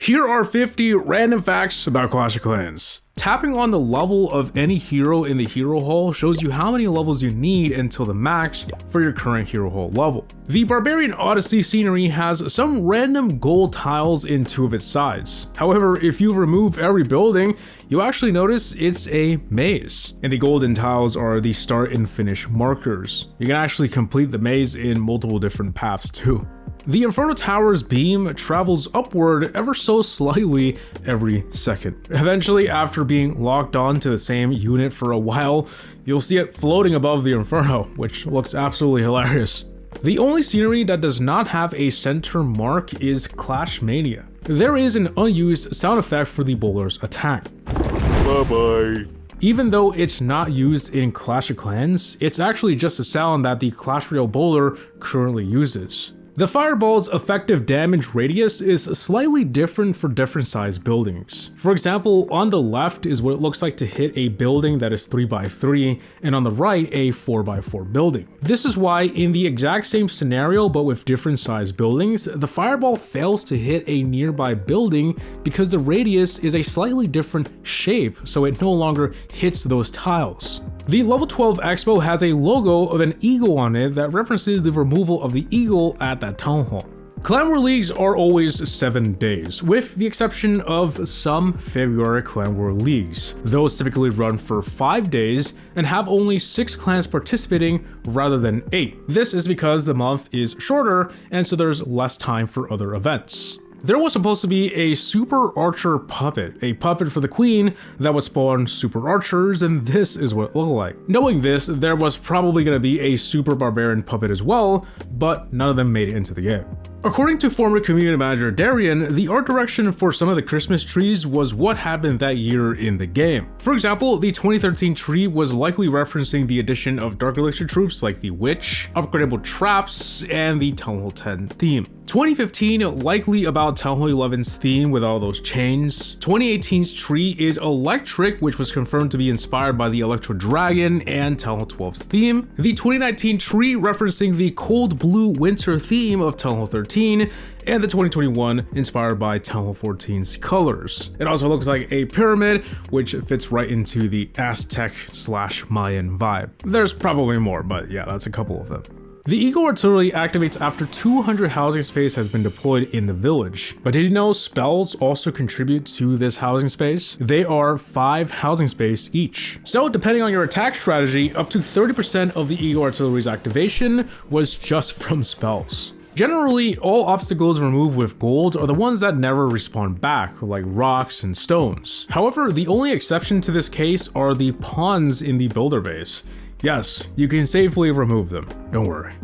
Here are 50 random facts about Clash of Clans. Tapping on the level of any hero in the hero hall shows you how many levels you need until the max for your current hero hall level. The Barbarian Odyssey scenery has some random gold tiles in 2 of its sides. However, if you remove every building, you'll actually notice it's a maze. And the golden tiles are the start and finish markers. You can actually complete the maze in multiple different paths too. The Inferno Tower's beam travels upward ever so slightly every second. Eventually, after being locked on to the same unit for a while, you'll see it floating above the Inferno, which looks absolutely hilarious. The only scenery that does not have a center mark is Clash Mania. There is an unused sound effect for the bowler's attack. Bye-bye. Even though it's not used in Clash of Clans, it's actually just a sound that the Clash Royale bowler currently uses. The fireball's effective damage radius is slightly different for different sized buildings. For example, on the left is what it looks like to hit a building that is 3x3, and on the right a 4x4 building. This is why in the exact same scenario but with different sized buildings, the fireball fails to hit a nearby building because the radius is a slightly different shape, so it no longer hits those tiles. The level 12 Expo has a logo of an eagle on it that references the removal of the eagle at that town hall. Clan War Leagues are always 7 days, with the exception of some February Clan War Leagues. Those typically run for 5 days and have only 6 clans participating rather than 8. This is because the month is shorter and so there's less time for other events. There was supposed to be a super archer puppet, a puppet for the queen that would spawn super archers, and this is what it looked like. Knowing this, there was probably going to be a super barbarian puppet as well, but none of them made it into the game. According to former community manager Darian, the art direction for some of the Christmas trees was what happened that year in the game. For example, the 2013 tree was likely referencing the addition of Dark Elixir troops like the Witch, upgradable traps, and the Town Hall 10 theme. 2015 likely about Town Hall 11's theme with all those chains. 2018's tree is electric, which was confirmed to be inspired by the Electro Dragon and Town Hall 12's theme. The 2019 tree referencing the cold blue winter theme of Town Hall 13, and the 2021 inspired by Town Hall 14's colors. It also looks like a pyramid, which fits right into the Aztec/Mayan vibe. There's probably more, but yeah, that's a couple of them. The Eagle Artillery activates after 200 housing space has been deployed in the village. But did you know spells also contribute to this housing space? They are 5 housing space each. So depending on your attack strategy, up to 30% of the Eagle Artillery's activation was just from spells. Generally, all obstacles removed with gold are the ones that never respawn back, like rocks and stones. However, the only exception to this case are the pawns in the builder base. Yes, you can safely remove them, don't worry.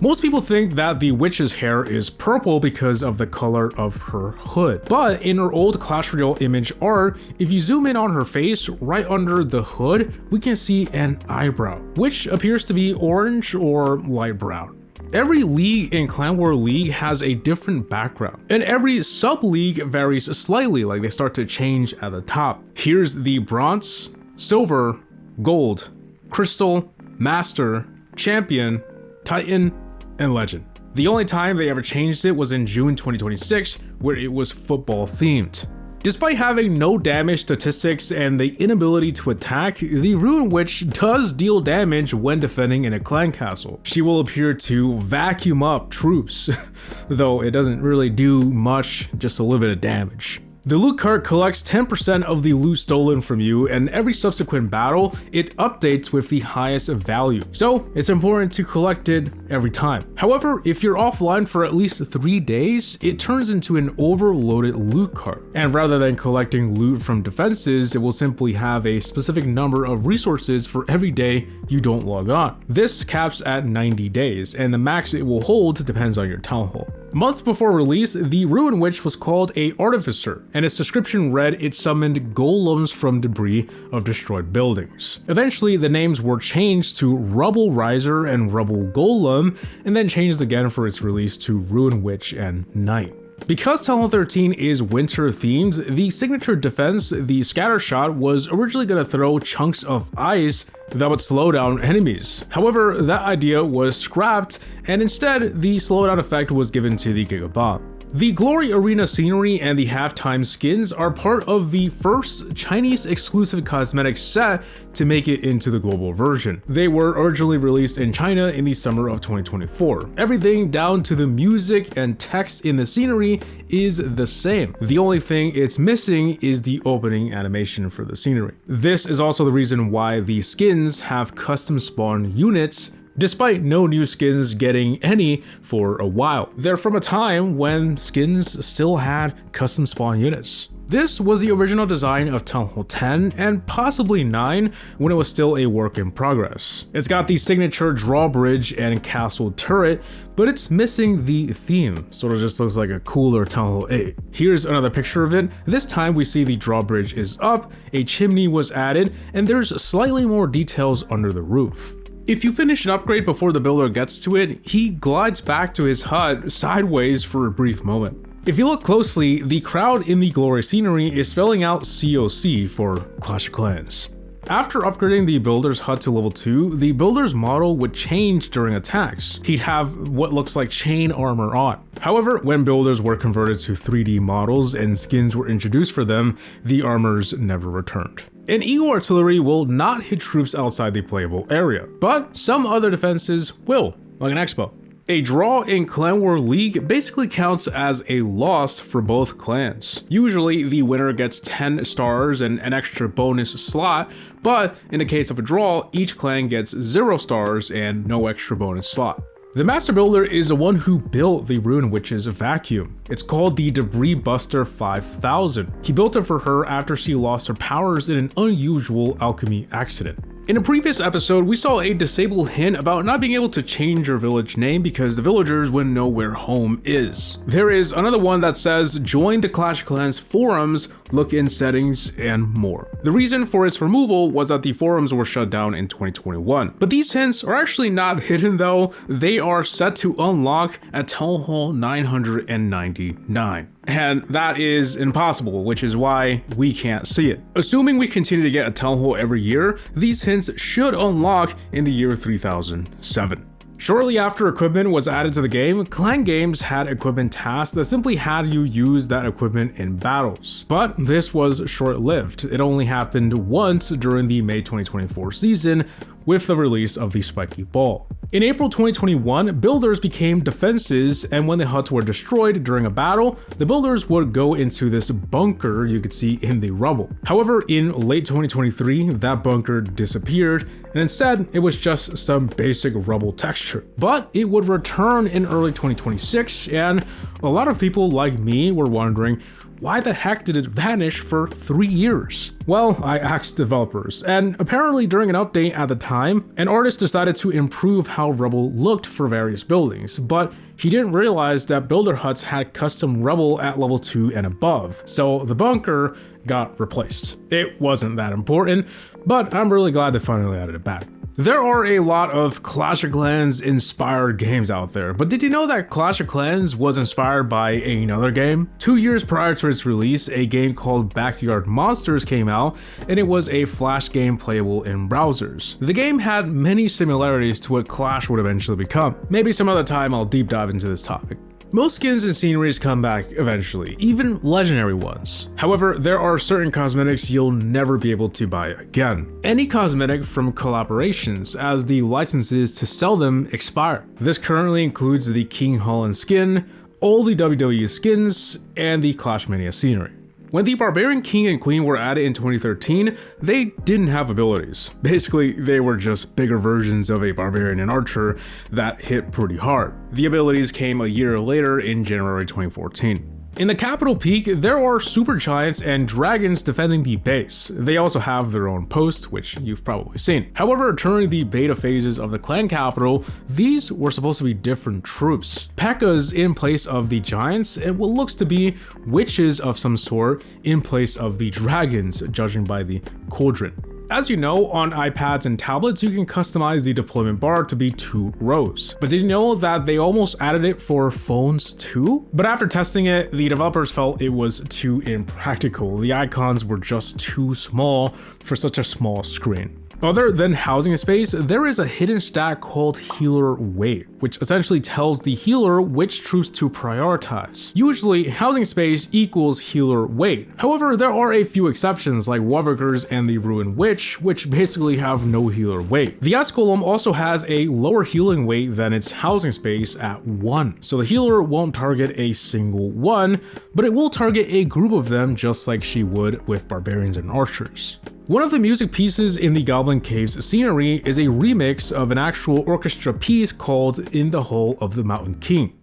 Most people think that the witch's hair is purple because of the color of her hood. But in her old Clash Royale image art, if you zoom in on her face, right under the hood, we can see an eyebrow, which appears to be orange or light brown. Every league in Clan War League has a different background, and every sub-league varies slightly, like they start to change at the top. Here's the bronze, silver, gold, crystal, master, champion, titan, and legend. The only time they ever changed it was in June 2026, where it was football themed. Despite having no damage statistics and the inability to attack, the Ruin Witch does deal damage when defending in a clan castle. She will appear to vacuum up troops, though it doesn't really do much, just a little bit of damage. The loot cart collects 10% of the loot stolen from you, and every subsequent battle, it updates with the highest value. So it's important to collect it every time. However, if you're offline for at least 3 days, it turns into an overloaded loot cart. And rather than collecting loot from defenses, it will simply have a specific number of resources for every day you don't log on. This caps at 90 days, and the max it will hold depends on your town hall. Months before release, the Ruin Witch was called a Artificer, and its description read it summoned golems from debris of destroyed buildings. Eventually, the names were changed to Rubble Riser and Rubble Golem, and then changed again for its release to Ruin Witch and Knight. Because Town Hall 13 is winter themed, the signature defense, the Scattershot, was originally going to throw chunks of ice that would slow down enemies. However, that idea was scrapped, and instead, the slowdown effect was given to the Giga Bomb. The Glory Arena scenery and the halftime skins are part of the first Chinese exclusive cosmetic set to make it into the global version. They were originally released in China in the summer of 2024. Everything down to the music and text in the scenery is the same. The only thing it's missing is the opening animation for the scenery. This is also the reason why the skins have custom spawn units, despite no new skins getting any for a while. They're from a time when skins still had custom spawn units. This was the original design of Town Hall 10 and possibly 9 when it was still a work in progress. It's got the signature drawbridge and castle turret, but it's missing the theme. Sort of just looks like a cooler Town Hall 8. Here's another picture of it. This time we see the drawbridge is up, a chimney was added, and there's slightly more details under the roof. If you finish an upgrade before the builder gets to it, he glides back to his hut sideways for a brief moment. If you look closely, the crowd in the Glory scenery is spelling out COC for Clash of Clans. After upgrading the builder's hut to level 2, the builder's model would change during attacks. He'd have what looks like chain armor on. However, when builders were converted to 3D models and skins were introduced for them, the armors never returned. An Eagle artillery will not hit troops outside the playable area, but some other defenses will, like an Expo. A draw in Clan War League basically counts as a loss for both clans. Usually, the winner gets 10 stars and an extra bonus slot, but in the case of a draw, each clan gets 0 stars and no extra bonus slot. The Master Builder is the one who built the Rune Witch's vacuum. It's called the Debris Buster 5000. He built it for her after she lost her powers in an unusual alchemy accident. In a previous episode, we saw a disabled hint about not being able to change your village name because the villagers wouldn't know where home is. There is another one that says join the Clash of Clans forums, look in settings, and more. The reason for its removal was that the forums were shut down in 2021. But these hints are actually not hidden though, they are set to unlock at Town Hall 999. And that is impossible, which is why we can't see it. Assuming we continue to get a Town Hall every year, these hints should unlock in the year 3007. Shortly after equipment was added to the game, Clan Games had equipment tasks that simply had you use that equipment in battles. But this was short-lived. It only happened once during the May 2024 season with the release of the Spiky Ball. In April 2021, builders became defenses, and when the huts were destroyed during a battle, the builders would go into this bunker you could see in the rubble. However, in late 2023, that bunker disappeared, and instead, it was just some basic rubble texture. But it would return in early 2026, and a lot of people like me were wondering, why the heck did it vanish for 3 years? Well, I asked developers, and apparently during an update at the time, an artist decided to improve how rubble looked for various buildings, but he didn't realize that builder huts had custom rubble at level 2 and above, so the bunker got replaced. It wasn't that important, but I'm really glad they finally added it back. There are a lot of Clash of Clans inspired games out there, but did you know that Clash of Clans was inspired by another game? 2 years prior to its release, a game called Backyard Monsters came out, and it was a Flash game playable in browsers. The game had many similarities to what Clash would eventually become. Maybe some other time I'll deep dive into this topic. Most skins and sceneries come back eventually, even legendary ones. However, there are certain cosmetics you'll never be able to buy again. Any cosmetic from collaborations, as the licenses to sell them expire. This currently includes the King Holland skin, all the WWE skins, and the Clash Mania scenery. When the Barbarian King and Queen were added in 2013, they didn't have abilities. Basically, they were just bigger versions of a Barbarian and Archer that hit pretty hard. The abilities came a year later in January 2014. In the capital peak, there are super giants and dragons defending the base. They also have their own posts, which you've probably seen. However, during the beta phases of the clan capital, these were supposed to be different troops. P.E.K.K.A.s in place of the giants, and what looks to be witches of some sort in place of the dragons, judging by the cauldron. As you know, on iPads and tablets, you can customize the deployment bar to be 2 rows. But did you know that they almost added it for phones too? But after testing it, the developers felt it was too impractical. The icons were just too small for such a small screen. Other than housing space, there is a hidden stat called healer weight, which essentially tells the healer which troops to prioritize. Usually, housing space equals healer weight. However, there are a few exceptions like Warburgers and the Ruined Witch, which basically have no healer weight. The Ice Golem also has a lower healing weight than its housing space at 1, so the healer won't target a single one, but it will target a group of them just like she would with barbarians and archers. One of the music pieces in the Goblin Caves scenery is a remix of an actual orchestra piece called In the Hall of the Mountain King.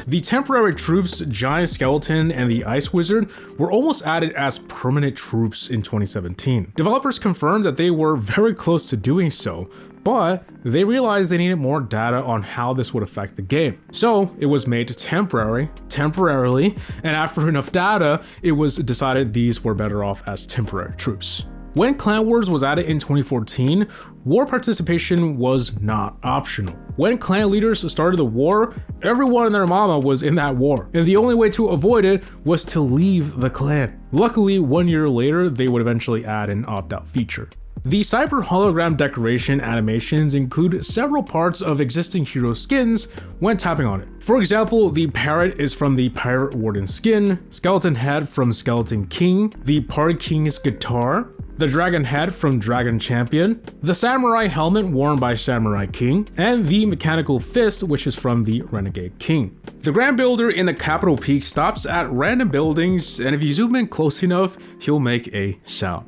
The temporary troops, Giant Skeleton and the Ice Wizard were almost added as permanent troops in 2017. Developers confirmed that they were very close to doing so, but they realized they needed more data on how this would affect the game. So it was made temporarily, and after enough data, it was decided these were better off as temporary troops. When Clan Wars was added in 2014, war participation was not optional. When clan leaders started the war, everyone and their mama was in that war, and the only way to avoid it was to leave the clan. Luckily, 1 year later, they would eventually add an opt-out feature. The Cyber hologram decoration animations include several parts of existing hero skins when tapping on it. For example, the parrot is from the Pirate Warden skin, Skeleton Head from Skeleton King, the Party King's guitar, the Dragon Head from Dragon Champion, the Samurai helmet worn by Samurai King, and the Mechanical Fist, which is from the Renegade King. The Grand Builder in the Capital Peak stops at random buildings, and if you zoom in close enough, he'll make a sound.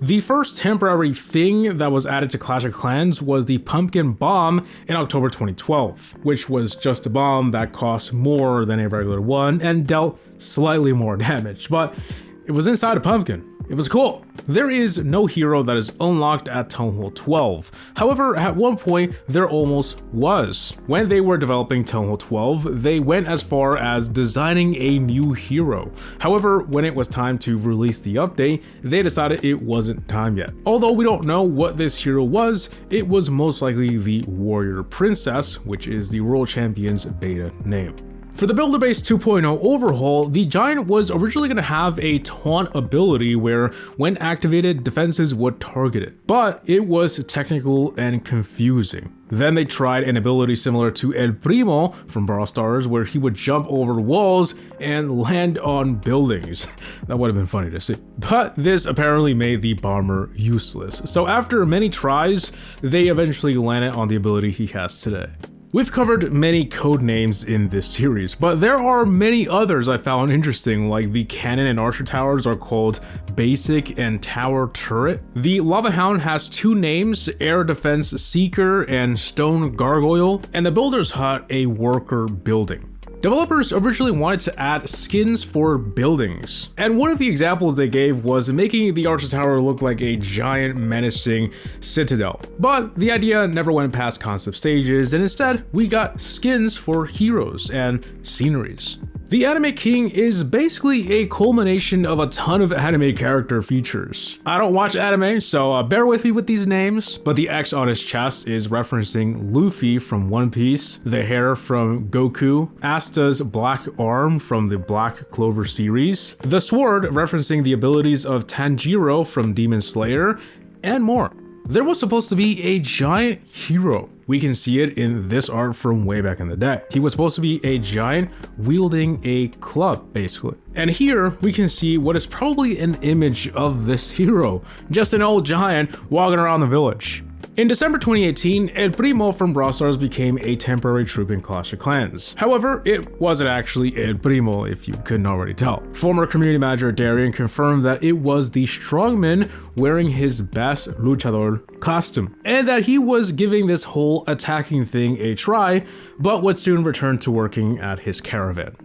The first temporary thing that was added to Clash of Clans was the Pumpkin Bomb in October 2012, which was just a bomb that cost more than a regular one and dealt slightly more damage, but it was inside a pumpkin. It was cool. There is no hero that is unlocked at Town Hall 12. However, at one point, there almost was. When they were developing Town Hall 12, they went as far as designing a new hero. However, when it was time to release the update, they decided it wasn't time yet. Although we don't know what this hero was, it was most likely the Warrior Princess, which is the World Champion's beta name. For the Builder Base 2.0 overhaul, the Giant was originally going to have a taunt ability where, when activated, defenses would target it, but it was technical and confusing. Then they tried an ability similar to El Primo from Brawl Stars, where he would jump over walls and land on buildings. That would have been funny to see. But this apparently made the bomber useless. So after many tries, they eventually landed on the ability he has today. We've covered many code names in this series, but there are many others I found interesting, like the cannon and archer towers are called Basic and Tower Turret. The Lava Hound has two names, Air Defense Seeker and Stone Gargoyle, and the Builder's Hut a Worker Building. Developers originally wanted to add skins for buildings, and one of the examples they gave was making the Archer Tower look like a giant menacing citadel. But the idea never went past concept stages, and instead we got skins for heroes and sceneries. The Anime King is basically a culmination of a ton of anime character features. I don't watch anime, so bear with me with these names, but the X on his chest is referencing Luffy from One Piece, the hair from Goku, Asta's black arm from the Black Clover series, the sword referencing the abilities of Tanjiro from Demon Slayer, and more. There was supposed to be a giant hero. We can see it in this art from way back in the day. He was supposed to be a giant wielding a club, basically. And here we can see what is probably an image of this hero, just an old giant walking around the village. In December 2018, El Primo from Brawl Stars became a temporary troop in Clash of Clans. However, it wasn't actually El Primo, if you couldn't already tell. Former community manager Darian confirmed that it was the strongman wearing his best luchador costume, and that he was giving this whole attacking thing a try, but would soon return to working at his caravan.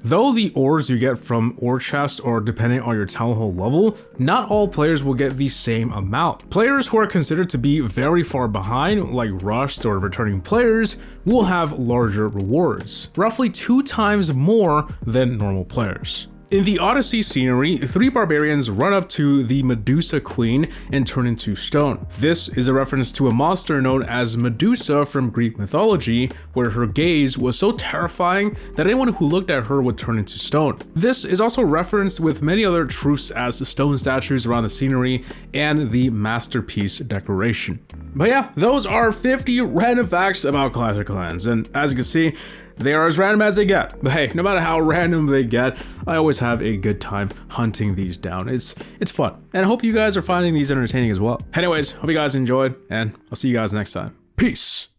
Though the ores you get from ore chest are dependent on your town hall level, not all players will get the same amount. Players who are considered to be very far behind, like rushed or returning players, will have larger rewards, roughly 2 times more than normal players. In the Odyssey scenery, 3 barbarians run up to the Medusa queen and turn into stone. This is a reference to a monster known as Medusa from Greek mythology, where her gaze was so terrifying that anyone who looked at her would turn into stone. This is also referenced with many other truths as stone statues around the scenery and the masterpiece decoration. But yeah, those are 50 random facts about Clash of Clans, and as you can see, they are as random as they get. But hey, no matter how random they get, I always have a good time hunting these down. It's fun, and I hope you guys are finding these entertaining as well. Anyways, hope you guys enjoyed, and I'll see you guys next time. Peace!